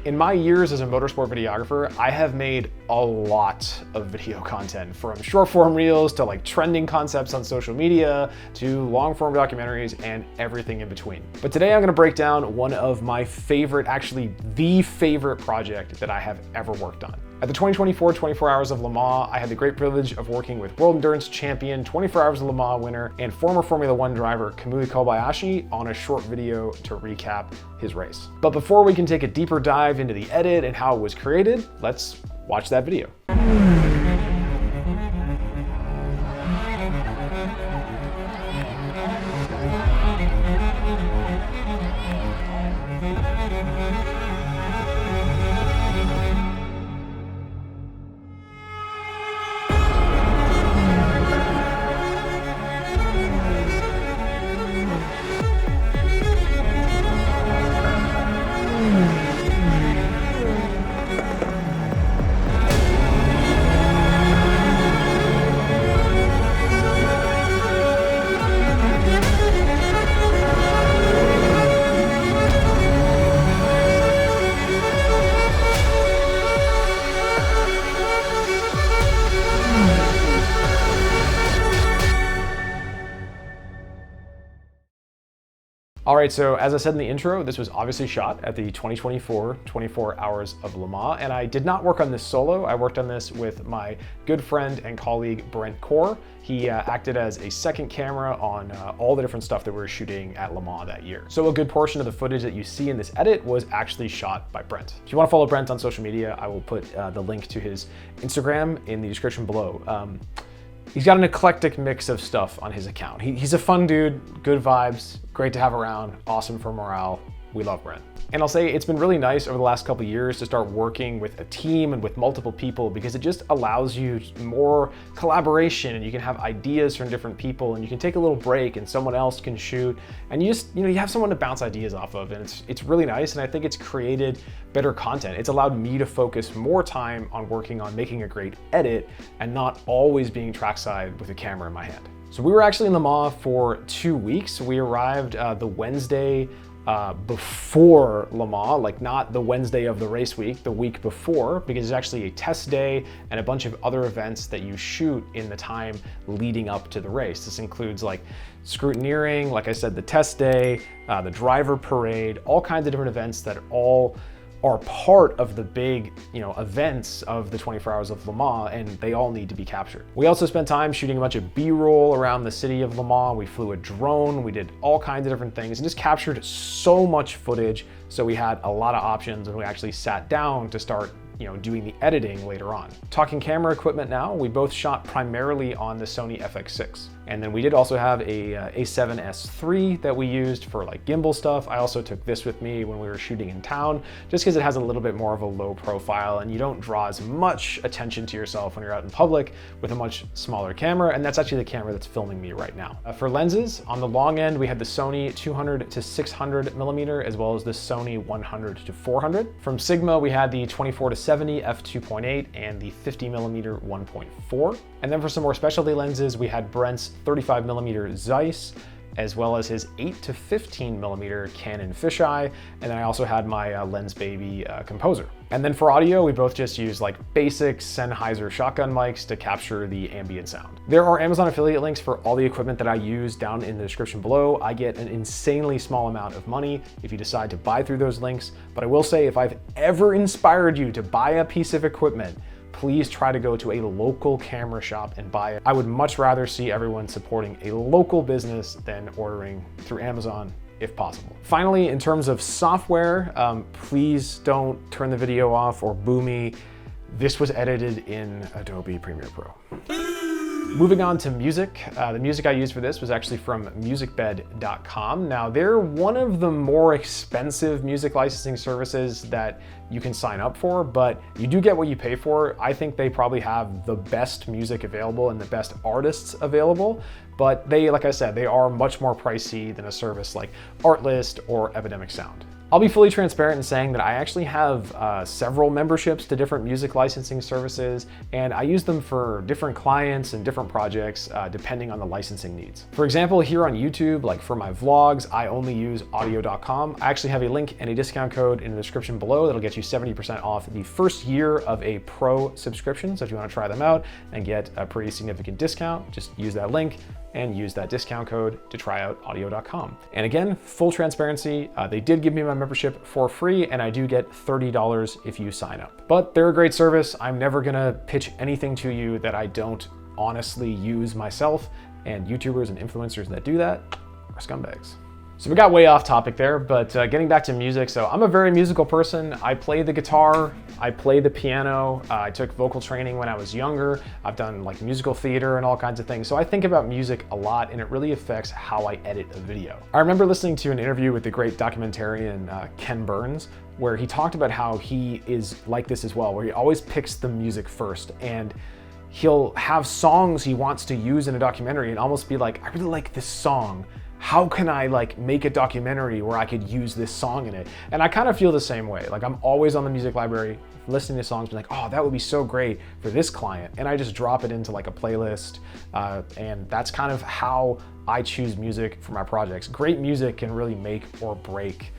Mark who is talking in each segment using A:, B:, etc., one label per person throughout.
A: In my years as a motorsport videographer, I have made a lot of video content, from short form reels to like trending concepts on social media to long form documentaries and everything in between. But today I'm gonna break down one of my favorite, actually the favorite project that I have ever worked on. At the 2024 24 Hours of Le Mans, I had the great privilege of working with World Endurance Champion, 24 Hours of Le Mans winner, and former Formula One driver Kamui Kobayashi on a short video to recap his race. But before we can take a deeper dive into the edit and how it was created, let's watch that video. All right, so as I said in the intro, this was obviously shot at the 2024 24 Hours of Le Mans, and I did not work on this solo. I worked on this with my good friend and colleague, Brent Core. He acted as a second camera on all the different stuff that we were shooting at Le Mans that year. So a good portion of the footage that you see in this edit was actually shot by Brent. If you want to follow Brent on social media, I will put the link to his Instagram in the description below. He's got an eclectic mix of stuff on his account. He's a fun dude, good vibes, great to have around, awesome for morale. We love Brent. And I'll say it's been really nice over the last couple of years to start working with a team and with multiple people, because it just allows you more collaboration and you can have ideas from different people and you can take a little break and someone else can shoot and you have someone to bounce ideas off of, and it's really nice, and I think it's created better content. It's allowed me to focus more time on working on making a great edit and not always being trackside with a camera in my hand. So we were actually in Le Mans for 2 weeks. We arrived the Wednesday before Le Mans, like not the Wednesday of the race week, the week before, because it's actually a test day and a bunch of other events that you shoot in the time leading up to the race. This includes like scrutineering, like I said, the test day, the driver parade, all kinds of different events that all are part of the big, events of the 24 Hours of Le Mans, and they all need to be captured. We also spent time shooting a bunch of B-roll around the city of Le Mans. We flew a drone, we did all kinds of different things and just captured so much footage. So we had a lot of options and we actually sat down to start doing the editing later on. Talking camera equipment now, we both shot primarily on the Sony FX6. And then we did also have a A7S III that we used for like gimbal stuff. I also took this with me when we were shooting in town, just because it has a little bit more of a low profile and you don't draw as much attention to yourself when you're out in public with a much smaller camera. And that's actually the camera that's filming me right now. For lenses, on the long end, we had the Sony 200 to 600 millimeter, as well as the Sony 100 to 400. From Sigma, we had the 24 to 70 f2.8 and the 50 millimeter 1.4. And then for some more specialty lenses, we had Brent's 35 millimeter Zeiss, as well as his 8 to 15 millimeter Canon fisheye. And then I also had my Lens Baby Composer. And then for audio, we both just used like basic Sennheiser shotgun mics to capture the ambient sound. There are Amazon affiliate links for all the equipment that I use down in the description below. I get an insanely small amount of money if you decide to buy through those links. But I will say, if I've ever inspired you to buy a piece of equipment, please try to go to a local camera shop and buy it. I would much rather see everyone supporting a local business than ordering through Amazon, if possible. Finally, in terms of software, please don't turn the video off or boo me. This was edited in Adobe Premiere Pro. Moving on to music. The music I used for this was actually from musicbed.com. Now, they're one of the more expensive music licensing services that you can sign up for, but you do get what you pay for. I think they probably have the best music available and the best artists available, but they, like I said, they are much more pricey than a service like Artlist or Epidemic Sound. I'll be fully transparent in saying that I actually have several memberships to different music licensing services, and I use them for different clients and different projects depending on the licensing needs. For example, here on YouTube, like for my vlogs, I only use audio.com. I actually have a link and a discount code in the description below that'll get you 70% off the first year of a pro subscription. So if you want to try them out and get a pretty significant discount, just use that link and use that discount code to try out audio.com. And again, full transparency, they did give me my membership for free, and I do get $30 if you sign up. But they're a great service. I'm never gonna pitch anything to you that I don't honestly use myself, and YouTubers and influencers that do that are scumbags. So we got way off topic there, but getting back to music. So I'm a very musical person. I play the guitar, I play the piano. I took vocal training when I was younger. I've done like musical theater and all kinds of things. So I think about music a lot, and it really affects how I edit a video. I remember listening to an interview with the great documentarian Ken Burns, where he talked about how he is like this as well, where he always picks the music first, and he'll have songs he wants to use in a documentary and almost be like, I really like this song. How can I like make a documentary where I could use this song in it? And I kind of feel the same way. Like I'm always on the music library, listening to songs, being like, oh, that would be so great for this client. And I just drop it into like a playlist. And that's kind of how I choose music for my projects. Great music can really make or break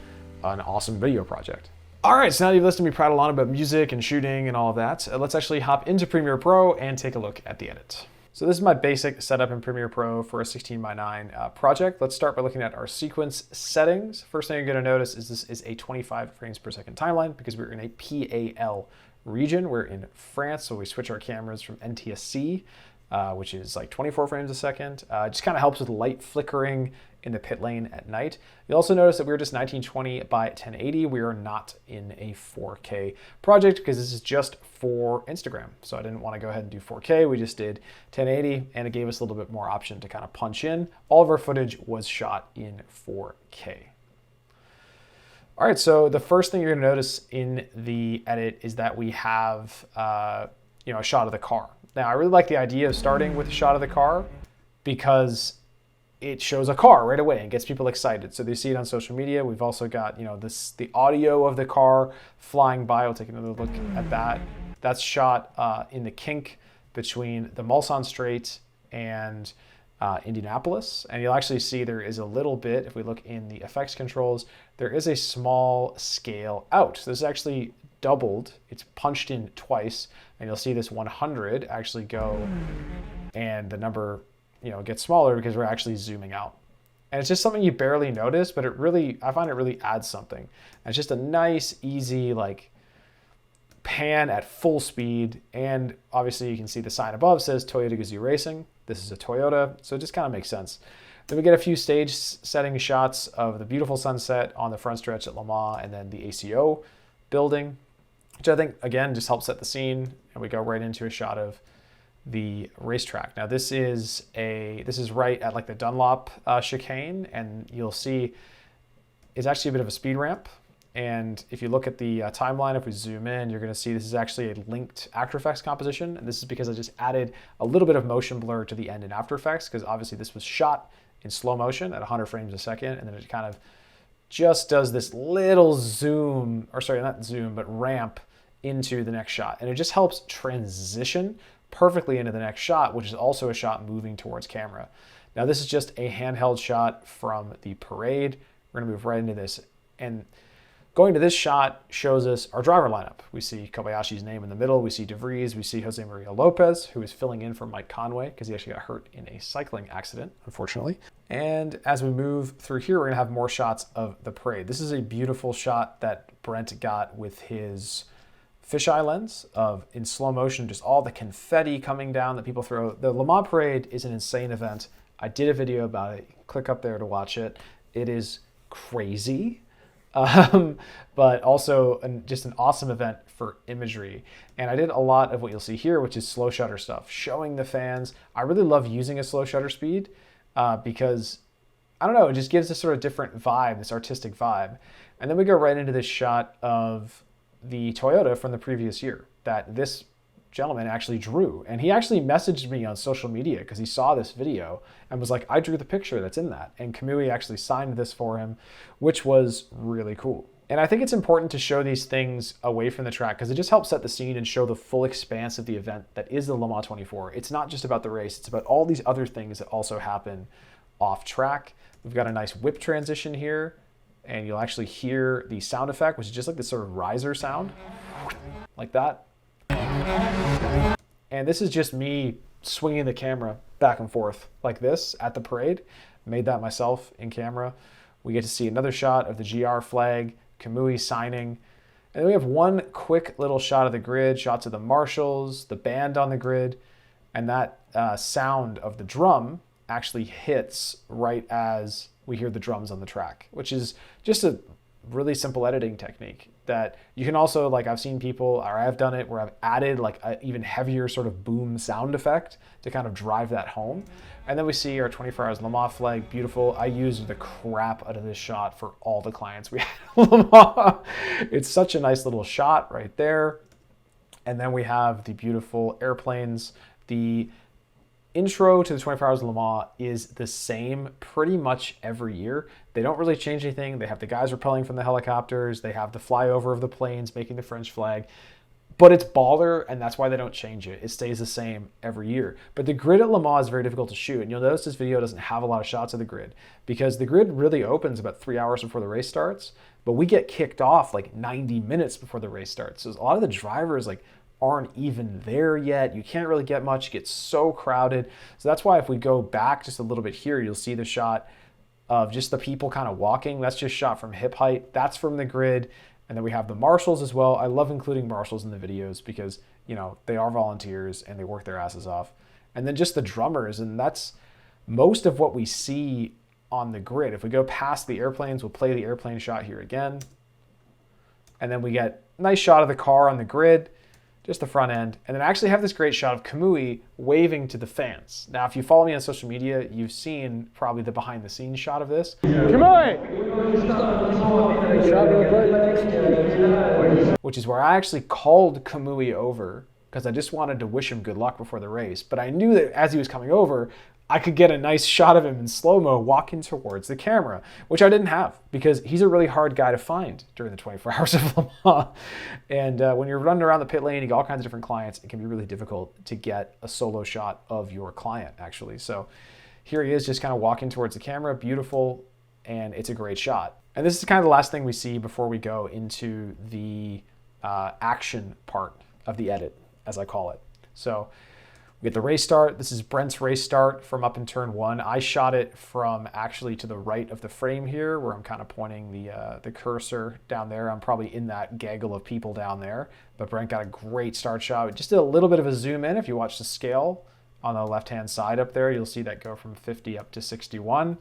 A: an awesome video project. All right, so now you've listened to me prattle on about music and shooting and all of that. Let's actually hop into Premiere Pro and take a look at the edit. So this is my basic setup in Premiere Pro for a 16:9 project. Let's start by looking at our sequence settings. First thing you're gonna notice is this is a 25 frames per second timeline because we're in a PAL region. We're in France, so we switch our cameras from NTSC, which is like 24 frames a second. It just kind of helps with light flickering in the pit lane at night. You'll also notice that we're just 1920 by 1080. We are not in a 4K project because this is just for Instagram. So I didn't want to go ahead and do 4K. We just did 1080, and it gave us a little bit more option to kind of punch in. All of our footage was shot in 4K. All right, so the first thing you're gonna notice in the edit is that we have a shot of the car. Now, I really like the idea of starting with a shot of the car because it shows a car right away and gets people excited. So they see it on social media. We've also got, the audio of the car flying by. We'll take another look at that. That's shot in the kink between the Mulsanne Strait and Indianapolis. And you'll actually see there is a little bit, if we look in the effects controls, there is a small scale out. So this is actually doubled. It's punched in twice, and you'll see this 100 actually go, and the number gets smaller because we're actually zooming out. And it's just something you barely notice, but I find it really adds something. And it's just a nice, easy, like pan at full speed. And obviously you can see the sign above says Toyota Gazoo Racing. This is a Toyota, so it just kind of makes sense. Then we get a few stage setting shots of the beautiful sunset on the front stretch at Le Mans, and then the ACO building, which I think, again, just helps set the scene. And we go right into a shot of the racetrack. Now this is right at like the Dunlop chicane, and you'll see it's actually a bit of a speed ramp. And if you look at the timeline, if we zoom in, you're going to see this is actually a linked After Effects composition. And this is because I just added a little bit of motion blur to the end in After Effects, because obviously this was shot in slow motion at 100 frames a second, and then it kind of just does this little zoom, or sorry, not zoom, but ramp into the next shot. And it just helps transition perfectly into the next shot, which is also a shot moving towards camera. Now this is just a handheld shot from the parade. We're gonna move right into this. And going to this shot shows us our driver lineup. We see Kobayashi's name in the middle. We see DeVries. We see Jose Maria Lopez, who is filling in for Mike Conway because he actually got hurt in a cycling accident, unfortunately. And as we move through here, we're gonna have more shots of the parade. This is a beautiful shot that Brent got with his fisheye lens of in slow motion, just all the confetti coming down that people throw. The Le Mans parade is an insane event. I did a video about it. Click up there to watch it. It is crazy, but also just an awesome event for imagery. And I did a lot of what you'll see here, which is slow shutter stuff, showing the fans. I really love using a slow shutter speed because, I don't know, it just gives this sort of different vibe, this artistic vibe. And then we go right into this shot of the Toyota from the previous year that this gentleman actually drew. And he actually messaged me on social media because he saw this video and was like, I drew the picture that's in that. And Kamui actually signed this for him, which was really cool. And I think it's important to show these things away from the track because it just helps set the scene and show the full expanse of the event that is the Le Mans 24. It's not just about the race, it's about all these other things that also happen off track. We've got a nice whip transition here, and you'll actually hear the sound effect, which is just like this sort of riser sound, like that. And this is just me swinging the camera back and forth like this at the parade. Made that myself in camera. We get to see another shot of the GR flag, Kamui signing. And then we have one quick little shot of the grid, shots of the marshals, the band on the grid, and that sound of the drum actually hits right as we hear the drums on the track, which is just a really simple editing technique that you can also, like I've seen people, or I've done it where I've added like an even heavier sort of boom sound effect to kind of drive that home. And then we see our 24 Hours Le Mans flag, beautiful. I used the crap out of this shot for all the clients we had at Le Mans. It's such a nice little shot right there. And then we have the beautiful airplanes. The intro to the 24 Hours of Le Mans is the same pretty much every year. They don't really change anything. They have the guys rappelling from the helicopters. They have the flyover of the planes making the French flag. But it's baller, and that's why they don't change it. It stays the same every year. But the grid at Le Mans is very difficult to shoot. And you'll notice this video doesn't have a lot of shots of the grid because the grid really opens about 3 hours before the race starts. But we get kicked off like 90 minutes before the race starts. So a lot of the drivers like aren't even there yet. You can't really get much. It gets so crowded. So that's why if we go back just a little bit here, you'll see the shot of just the people kind of walking. That's just shot from hip height. That's from the grid. And then we have the marshals as well. I love including marshals in the videos because, you know, they are volunteers and they work their asses off. And then just the drummers, and that's most of what we see on the grid. If we go past the airplanes, we'll play the airplane shot here again. And then we get a nice shot of the car on the grid, just the front end. And then I actually have this great shot of Kamui waving to the fans. Now, if you follow me on social media, you've seen probably the behind the scenes shot of this. Kamui! Which is where I actually called Kamui over because I just wanted to wish him good luck before the race. But I knew that as he was coming over, I could get a nice shot of him in slow-mo walking towards the camera, which I didn't have because he's a really hard guy to find during the 24 Hours of Le Mans. And when you're running around the pit lane, you got all kinds of different clients, it can be really difficult to get a solo shot of your client, actually. So here he is just kind of walking towards the camera, beautiful, and it's a great shot. And this is kind of the last thing we see before we go into the action part of the edit, as I call it. So we get the race start. This is Brent's race start from up in turn 1. I shot it from actually to the right of the frame here where I'm kind of pointing the cursor down there. I'm probably in that gaggle of people down there. But Brent got a great start shot. We just did a little bit of a zoom in. If you watch the scale on the left-hand side up there, you'll see that go from 50 up to 61.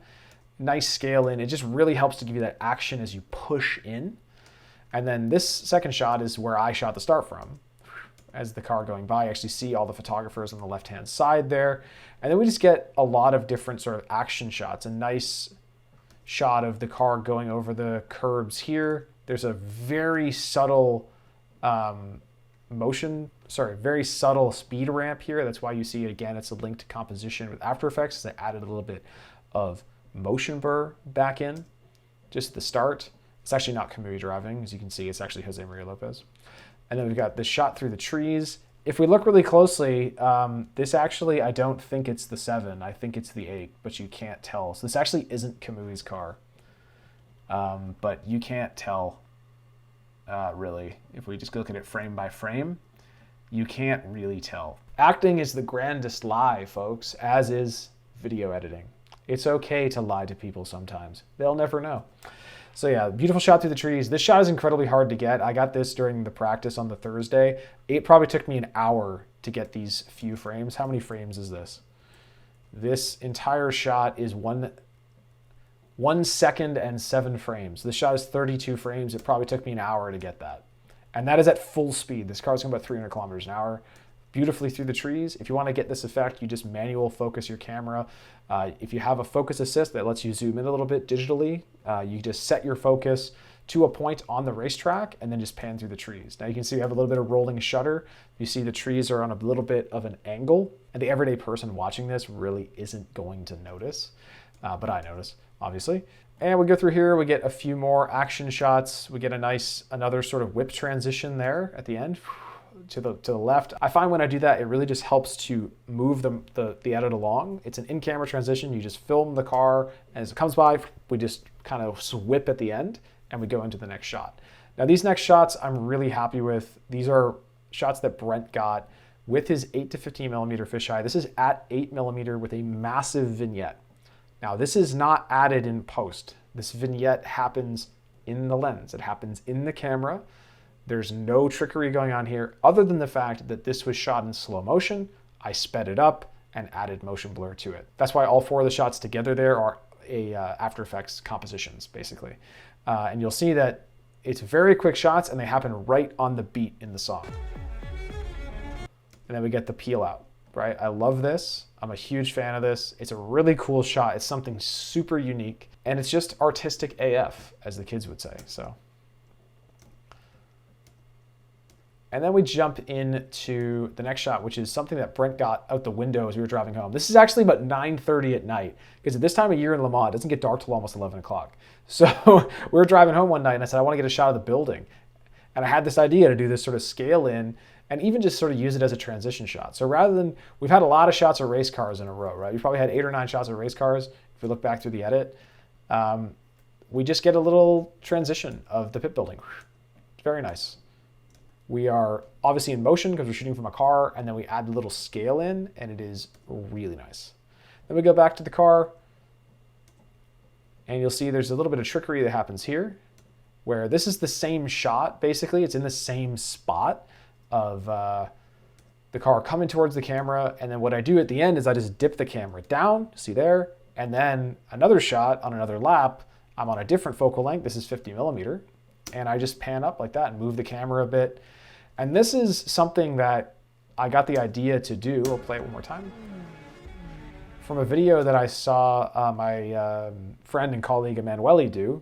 A: Nice scale in. It just really helps to give you that action as you push in. And then this second shot is where I shot the start from. As the car going by, you actually see all the photographers on the left-hand side there. And then we just get a lot of different sort of action shots. A nice shot of the car going over the curbs here. There's a very subtle very subtle speed ramp here. That's why you see, again, it's a link to composition with After Effects. I added a little bit of motion blur back in, just the start. It's actually not Kamui driving. As you can see, it's actually Jose Maria Lopez. And then we've got this shot through the trees. If we look really closely, this actually, I don't think it's the 7. I think it's the 8, but you can't tell. So this actually isn't Kamui's car. But you can't tell, really. If we just look at it frame by frame, you can't really tell. Acting is the grandest lie, folks, as is video editing. It's okay to lie to people sometimes. They'll never know. So yeah, beautiful shot through the trees. This shot is incredibly hard to get. I got this during the practice on the Thursday. It probably took me an hour to get these few frames. How many frames is this? This entire shot is 1 second and 7 frames. This shot is 32 frames. It probably took me an hour to get that. And that is at full speed. This car is going about 300 kilometers an hour. Beautifully through the trees. If you want to get this effect, you just manual focus your camera. If you have a focus assist that lets you zoom in a little bit digitally, you just set your focus to a point on the racetrack and then just pan through the trees. Now you can see we have a little bit of rolling shutter. You see the trees are on a little bit of an angle, and the everyday person watching this really isn't going to notice, but I notice. obviously. And we go through here, we get a few more action shots. We get another sort of whip transition there at the end to the left. I find when I do that, it really just helps to move the edit along. It's an in-camera transition. You just film the car, and as it comes by, we just kind of whip at the end, and we go into the next shot. Now these next shots I'm really happy with. These are shots that Brent got with his 8 to 15 millimeter fisheye. This is at 8 millimeter with a massive vignette. Now this is not added in post. This vignette happens in the lens. It happens in the camera. There's no trickery going on here other than the fact that this was shot in slow motion. I sped it up and added motion blur to it. That's why all 4 of the shots together there are After Effects compositions, basically. And you'll see that it's very quick shots and they happen right on the beat in the song. And then we get the peel out, right? I love this. I'm a huge fan of this. It's a really cool shot. It's something super unique and it's just artistic AF, as the kids would say, so. And then we jump into the next shot, which is something that Brent got out the window as we were driving home. This is actually about 9:30 at night, because at this time of year in Le Mans, it doesn't get dark till almost 11 o'clock. So we were driving home one night and I said, I want to get a shot of the building. And I had this idea to do this sort of scale in and even just sort of use it as a transition shot. So rather than, we've had a lot of shots of race cars in a row, right? We've probably had 8 or 9 shots of race cars, if we look back through the edit. We just get a little transition of the pit building. It's very nice. We are obviously in motion because we're shooting from a car, and then we add a little scale in, and it is really nice. Then we go back to the car, and you'll see there's a little bit of trickery that happens here, where this is the same shot, basically. It's in the same spot of the car coming towards the camera, and then what I do at the end is I just dip the camera down, see there, and then another shot on another lap, I'm on a different focal length. This is 50 millimeter, and I just pan up like that and move the camera a bit. And this is something that I got the idea to do. I'll play it one more time. From a video that I saw my friend and colleague Emanuele do.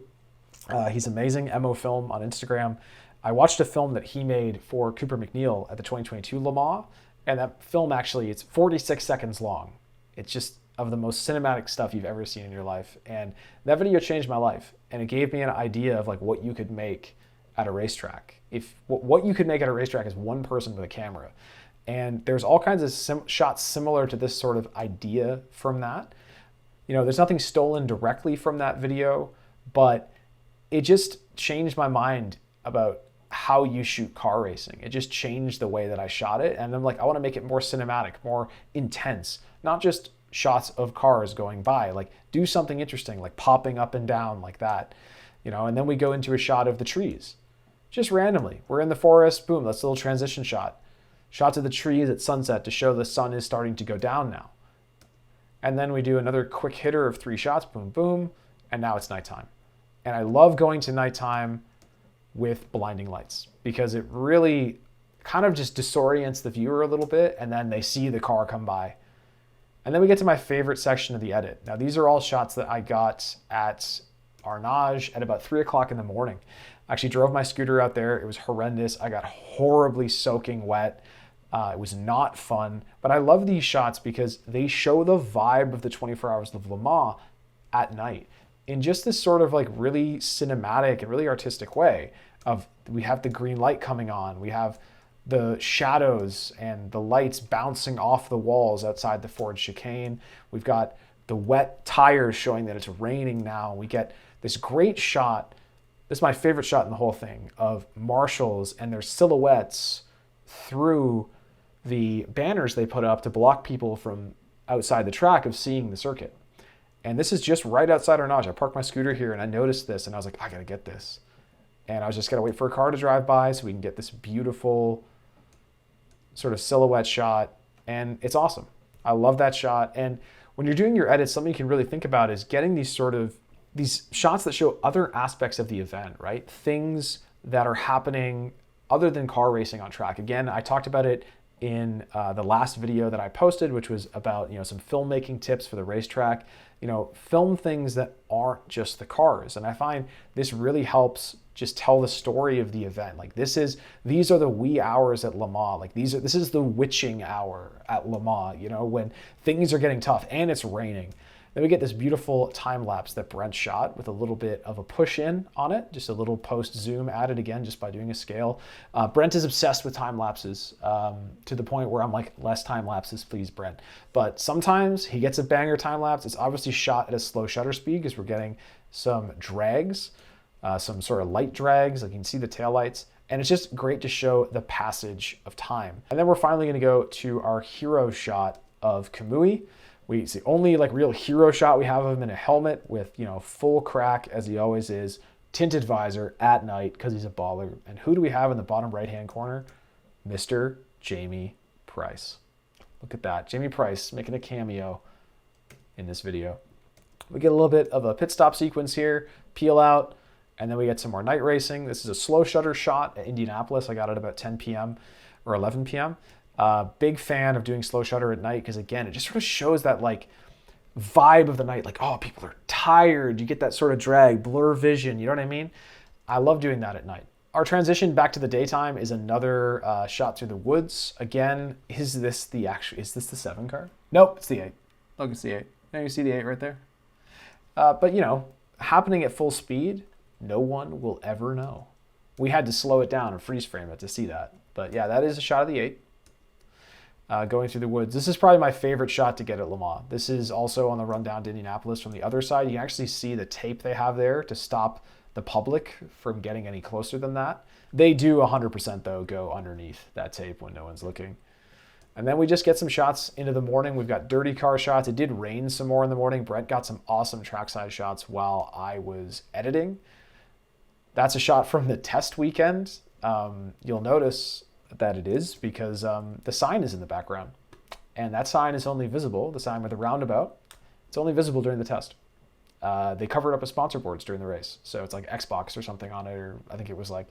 A: He's amazing, Emo Film on Instagram. I watched a film that he made for Cooper McNeil at the 2022 Le Mans, and that film actually, it's 46 seconds long. It's just of the most cinematic stuff you've ever seen in your life. And that video changed my life, and it gave me an idea of like what you could make at a racetrack. If what you could make at a racetrack is one person with a camera. And there's all kinds of shots similar to this sort of idea from that. You know, there's nothing stolen directly from that video, but it just changed my mind about how you shoot car racing. It just changed the way that I shot it. And I'm like, I want to make it more cinematic, more intense, not just shots of cars going by, like do something interesting, like popping up and down like that, you know. And then we go into a shot of the trees, just randomly. We're in the forest, boom, that's a little transition shot. Shots of the trees at sunset to show the sun is starting to go down now. And then we do another quick hitter of 3 shots, boom, boom, and now it's nighttime. And I love going to nighttime with blinding lights because it really kind of just disorients the viewer a little bit, and then they see the car come by. And then we get to my favorite section of the edit. Now these are all shots that I got at Arnage at about 3 o'clock in the morning. I actually drove my scooter out there. It was horrendous. I got horribly soaking wet. It was not fun, but I love these shots because they show the vibe of the 24 Hours of Le Mans at night in just this sort of like really cinematic and really artistic way of, we have the green light coming on. We have the shadows and the lights bouncing off the walls outside the Ford chicane. We've got the wet tires showing that it's raining now. We get this great shot. This is my favorite shot in the whole thing, of marshals and their silhouettes through the banners they put up to block people from outside the track of seeing the circuit. And this is just right outside Arnage. I parked my scooter here and I noticed this and I was like, I gotta get this. And I was just gonna wait for a car to drive by so we can get this beautiful sort of silhouette shot. And it's awesome. I love that shot. And when you're doing your edits, something you can really think about is getting these shots that show other aspects of the event, right? Things that are happening other than car racing on track. Again, I talked about it in the last video that I posted, which was about, you know, some filmmaking tips for the racetrack. You know, film things that aren't just the cars. And I find this really helps just tell the story of the event. Like these are the wee hours at Le Mans. Like this is the witching hour at Le Mans, you know, when things are getting tough and it's raining. Then we get this beautiful time lapse that Brent shot with a little bit of a push in on it, just a little post zoom added again just by doing a scale. Brent is obsessed with time lapses to the point where I'm like, less time lapses, please, Brent. But sometimes he gets a banger time lapse. It's obviously shot at a slow shutter speed because we're getting some drags, some sort of light drags, like you can see the taillights. And it's just great to show the passage of time. And then we're finally gonna go to our hero shot of Kamui. It's the only like real hero shot we have of him in a helmet with, you know, full crack as he always is, tinted visor at night because he's a baller. And who do we have in the bottom right-hand corner? Mr. Jamie Price. Look at that, Jamie Price making a cameo in this video. We get a little bit of a pit stop sequence here, peel out, and then we get some more night racing. This is a slow shutter shot at Indianapolis. I got it about 10 p.m. or 11 p.m. Big fan of doing slow shutter at night because, again, it just sort of shows that like vibe of the night. Like, oh, people are tired. You get that sort of drag, blur vision. You know what I mean? I love doing that at night. Our transition back to the daytime is another shot through the woods. Again, is this the 7 car? Nope, it's the 8. Look, it's the 8. Now you see the 8 right there. But, you know, happening at full speed, no one will ever know. We had to slow it down and freeze frame it to see that. But yeah, that is a shot of the 8. Going through the woods. This is probably my favorite shot to get at Le Mans. This is also on the run down to Indianapolis from the other side. You can actually see the tape they have there to stop the public from getting any closer than that. They do 100% though go underneath that tape when no one's looking. And then we just get some shots into the morning. We've got dirty car shots. It did rain some more in the morning. Brent got some awesome trackside shots while I was editing. That's a shot from the test weekend. You'll notice that it is because the sign is in the background. And that sign is only visible, the sign with the roundabout, it's only visible during the test. They covered up with sponsor boards during the race. So it's like Xbox or something on it, or I think it was like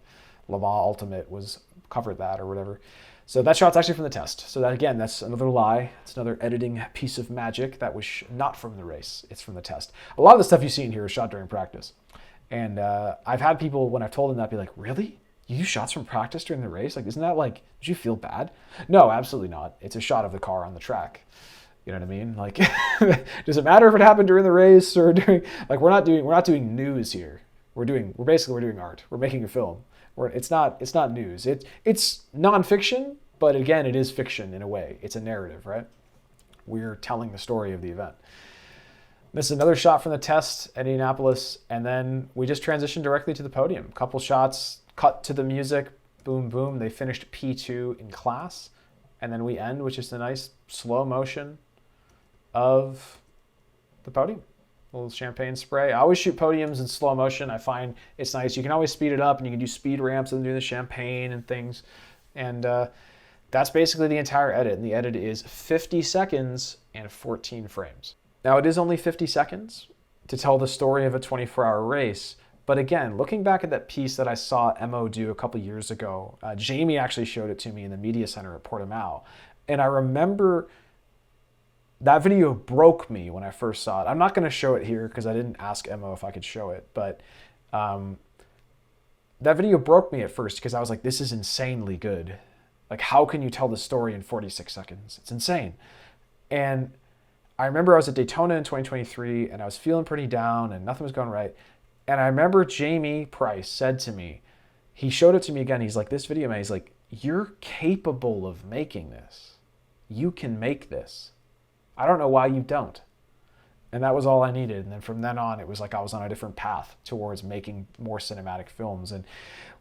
A: Le Mans Ultimate was covered that or whatever. So that shot's actually from the test. So that, again, that's another lie. It's another editing piece of magic that was not from the race. It's from the test. A lot of the stuff you see in here is shot during practice. And I've had people, when I've told them that, be like, really? You use shots from practice during the race? Like, isn't that like, did you feel bad? No, absolutely not. It's a shot of the car on the track. You know what I mean? Like, does it matter if it happened during the race or during, like, we're not doing news here. We're doing art. We're making a film. It's not news. It's nonfiction, but again, it is fiction in a way. It's a narrative, right? We're telling the story of the event. This is another shot from the test at Indianapolis, and then we just transitioned directly to the podium. A couple shots, cut to the music, boom, boom. They finished P2 in class, and then we end with just a nice slow motion of the podium. A little champagne spray. I always shoot podiums in slow motion. I find it's nice. You can always speed it up, and you can do speed ramps and do the champagne and things. And that's basically the entire edit. And the edit is 50 seconds and 14 frames. Now, it is only 50 seconds to tell the story of a 24-hour race. But again, looking back at that piece that I saw Mo do a couple years ago, Jamie actually showed it to me in the media center at Portimao. And I remember that video broke me when I first saw it. I'm not going to show it here because I didn't ask Mo if I could show it. But that video broke me at first because I was like, this is insanely good. Like, how can you tell the story in 46 seconds? It's insane. And I remember I was at Daytona in 2023 and I was feeling pretty down and nothing was going right. And I remember Jamie Price said to me, he showed it to me again. He's like, this video, man, he's like, you're capable of making this. You can make this. I don't know why you don't. And that was all I needed. And then from then on, it was like I was on a different path towards making more cinematic films. And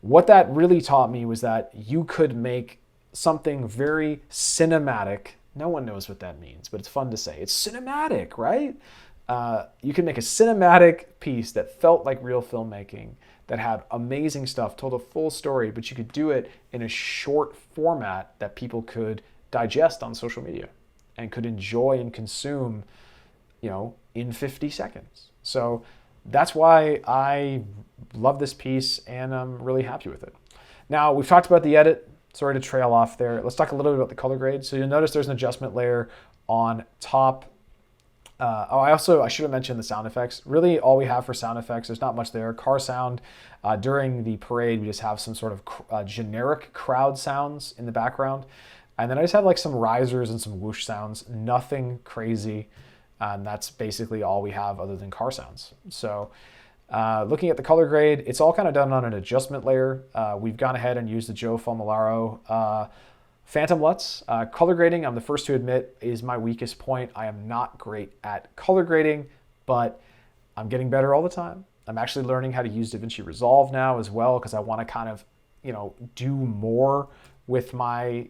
A: what that really taught me was that you could make something very cinematic. No one knows what that means, but it's fun to say. It's cinematic, right? You can make a cinematic piece that felt like real filmmaking, that had amazing stuff, told a full story, but you could do it in a short format that people could digest on social media and could enjoy and consume, you know, in 50 seconds. So that's why I love this piece and I'm really happy with it. Now, we've talked about the edit. Sorry to trail off there. Let's talk a little bit about the color grade. So you'll notice there's an adjustment layer on top. I should have mentioned the sound effects. Really, all we have for sound effects, there's not much there. Car sound. During the parade, we just have some sort of generic crowd sounds in the background. And then I just have like some risers and some whoosh sounds. Nothing crazy. And that's basically all we have other than car sounds. So looking at the color grade, it's all kind of done on an adjustment layer. We've gone ahead and used the Joe Famularo Phantom LUTs. Color grading, I'm the first to admit, is my weakest point. I am not great at color grading, but I'm getting better all the time. I'm actually learning how to use DaVinci Resolve now as well, because I want to kind of, do more with my,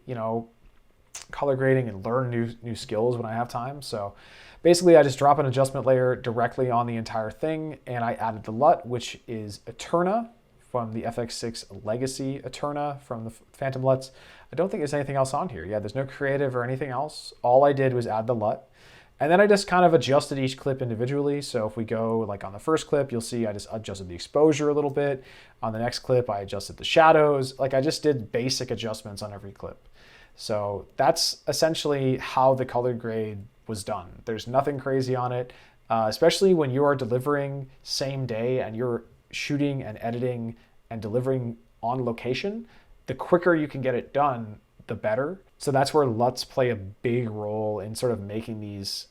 A: color grading and learn new skills when I have time. So basically I just drop an adjustment layer directly on the entire thing, and I added the LUT, which is Eterna from the FX6 Legacy Eterna from the Phantom LUTs. I don't think there's anything else on here. Yeah, there's no creative or anything else. All I did was add the LUT. And then I just kind of adjusted each clip individually. So if we go like on the first clip, you'll see I just adjusted the exposure a little bit. On the next clip, I adjusted the shadows. Like I just did basic adjustments on every clip. So that's essentially how the color grade was done. There's nothing crazy on it, especially when you are delivering same day and you're shooting and editing and delivering on location. The quicker you can get it done, the better. So that's where LUTs play a big role in sort of making these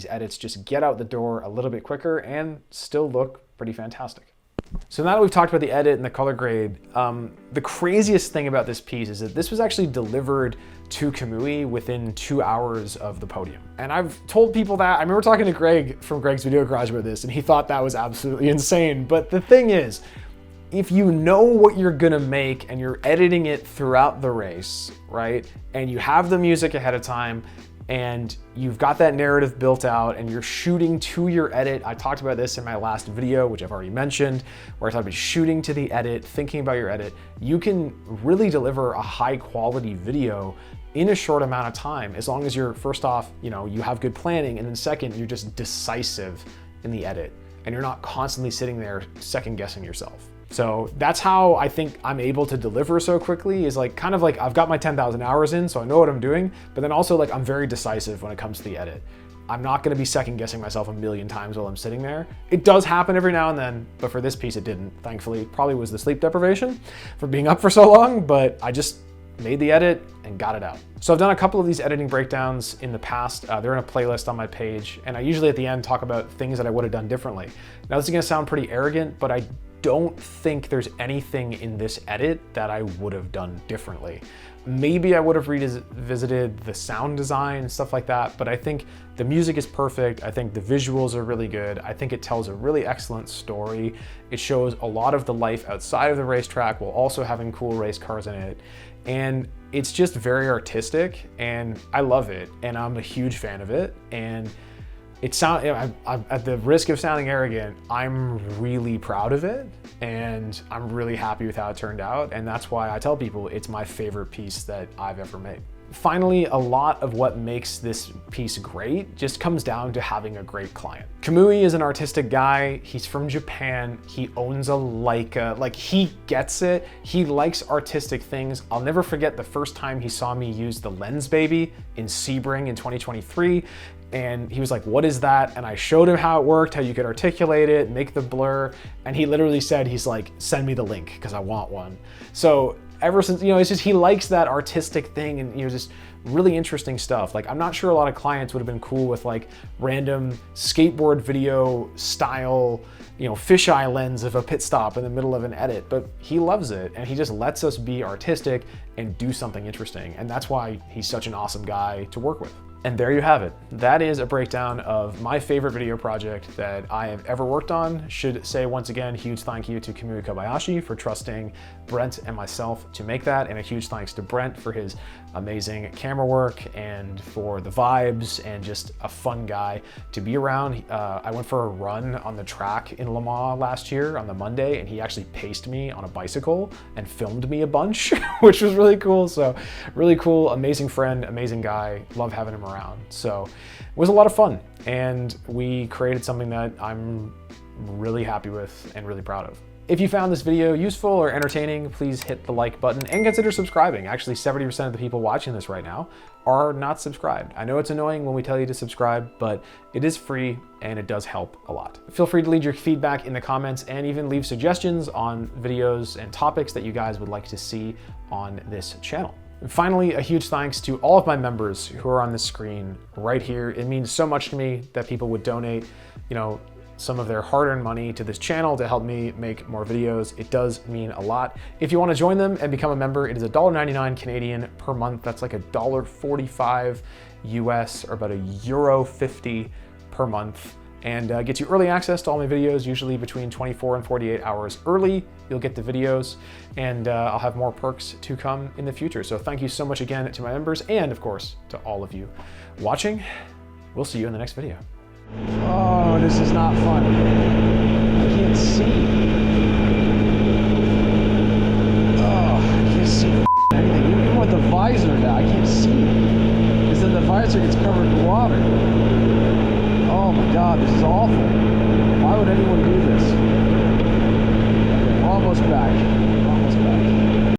A: edits just get out the door a little bit quicker and still look pretty fantastic. So now that we've talked about the edit and the color grade, the craziest thing about this piece is that this was actually delivered to Kamui within 2 hours of the podium. And I've told people that. I remember talking to Greg from Greg's Video Garage about this, and he thought that was absolutely insane. But the thing is, if you know what you're gonna make and you're editing it throughout the race, right? And you have the music ahead of time and you've got that narrative built out and you're shooting to your edit. I talked about this in my last video, which I've already mentioned, where I talked about shooting to the edit, thinking about your edit. You can really deliver a high quality video in a short amount of time, as long as you're, first off, you have good planning, and then second, you're just decisive in the edit and you're not constantly sitting there second guessing yourself. So that's how I think I'm able to deliver so quickly, is like kind of like I've got my 10,000 hours in, so I know what I'm doing, but then also like I'm very decisive when it comes to the edit. I'm not gonna be second guessing myself a million times while I'm sitting there. It does happen every now and then, but for this piece it didn't, thankfully. Probably was the sleep deprivation for being up for so long, but I just made the edit and got it out. So I've done a couple of these editing breakdowns in the past. They're in a playlist on my page, and I usually at the end talk about things that I would have done differently. Now this is gonna sound pretty arrogant, but I don't think there's anything in this edit that I would have done differently. Maybe I would have revisited the sound design, stuff like that, but I think the music is perfect. I think the visuals are really good. I think it tells a really excellent story. It shows a lot of the life outside of the racetrack while also having cool race cars in it. And it's just very artistic, and I love it, and I'm a huge fan of it. And I'm at the risk of sounding arrogant, I'm really proud of it, and I'm really happy with how it turned out, and that's why I tell people it's my favorite piece that I've ever made. Finally, a lot of what makes this piece great just comes down to having a great client. Kamui is an artistic guy. He's from Japan. He owns a Leica. Like, he gets it. He likes artistic things. I'll never forget the first time he saw me use the Lens Baby in Sebring in 2023. And he was like, what is that? And I showed him how it worked, how you could articulate it, make the blur. And he literally said, he's like, send me the link because I want one. So ever since, it's just, he likes that artistic thing and, just really interesting stuff. Like, I'm not sure a lot of clients would have been cool with like random skateboard video style, fisheye lens of a pit stop in the middle of an edit, but he loves it. And he just lets us be artistic and do something interesting. And that's why he's such an awesome guy to work with. And there you have it. That is a breakdown of my favorite video project that I have ever worked on. Should say once again, huge thank you to Kamui Kobayashi for trusting Brent and myself to make that, and a huge thanks to Brent for his amazing camera work and for the vibes and just a fun guy to be around. I went for a run on the track in Le Mans last year on the Monday, and he actually paced me on a bicycle and filmed me a bunch, which was really cool. So really cool, amazing friend, amazing guy. Love having him around. So it was a lot of fun, and we created something that I'm really happy with and really proud of. If you found this video useful or entertaining, please hit the like button and consider subscribing. Actually, 70% of the people watching this right now are not subscribed. I know it's annoying when we tell you to subscribe, but it is free and it does help a lot. Feel free to leave your feedback in the comments and even leave suggestions on videos and topics that you guys would like to see on this channel. Finally, a huge thanks to all of my members who are on the screen right here. It means so much to me that people would donate, some of their hard-earned money to this channel to help me make more videos. It does mean a lot. If you want to join them and become a member, it is $1.99 Canadian per month. That's like $1.45 US, or about €1.50 per month, and gets you early access to all my videos, usually between 24 and 48 hours early. You'll get the videos, and I'll have more perks to come in the future. So thank you so much again to my members, and of course to all of you watching. We'll see you in the next video. Oh, this is not fun. I can't see. Oh, I can't see anything. Even with the visor now, I can't see. Because then the visor gets covered in water. Oh my God, this is awful. Why would anyone do this? Okay, we're almost back.